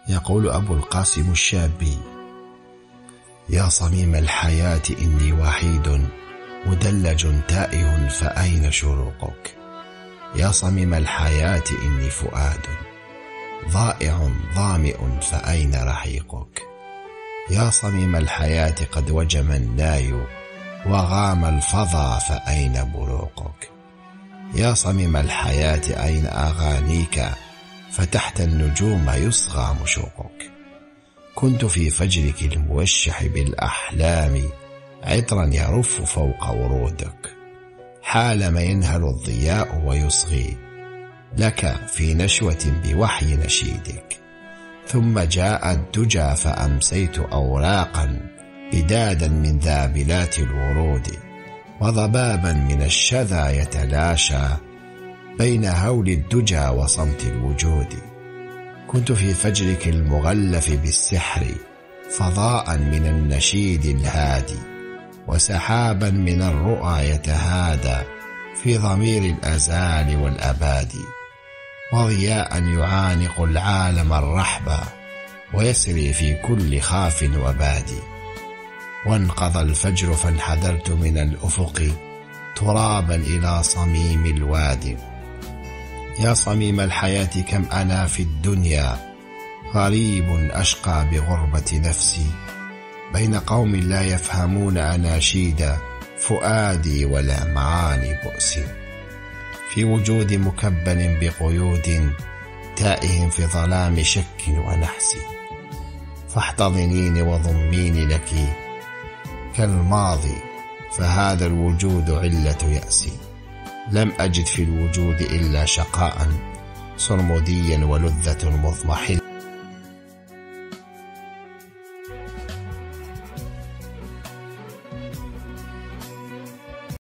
يقول أبو القاسم الشابي: يا صميم الحياة إني وحيد مدلج تائه فأين شروقك؟ يا صميم الحياة إني فؤاد ضائع ظامئ فأين رحيقك؟ يا صميم الحياة قد وجم الناي وغام الفضا فأين بروقك؟ يا صميم الحياة أين أغانيك فتحت النجوم يصغى مشوقك؟ كنت في فجرك الموشح بالأحلام عطرا يرف فوق ورودك، حالما ينهل الضياء ويصغي لك في نشوة بوحي نشيدك. ثم جاء الدجى فأمسيت أوراقا بدادا من ذابلات الورود، وضبابا من الشذا يتلاشى بين هول الدجى وصمت الوجود. كنت في فجرك المغلف بالسحر فضاء من النشيد الهادي، وسحابا من الرؤى يتهادى في ضمير الأزال والأبادي، وضياء يعانق العالم الرحبة ويسري في كل خاف وبادي. وانقضى الفجر فانحدرت من الأفق ترابا إلى صميم الوادي. يا صميم الحياة كم أنا في الدنيا غريب أشقى بغربة نفسي، بين قوم لا يفهمون أناشيد فؤادي ولا معاني بؤسي، في وجود مكبل بقيود تائه في ظلام شك ونحس. فاحتضنيني وضميني لك كالماضي، فهذا الوجود علة يأسي. لم أجد في الوجود إلا شقاء صرمديا ولذة مضمحل.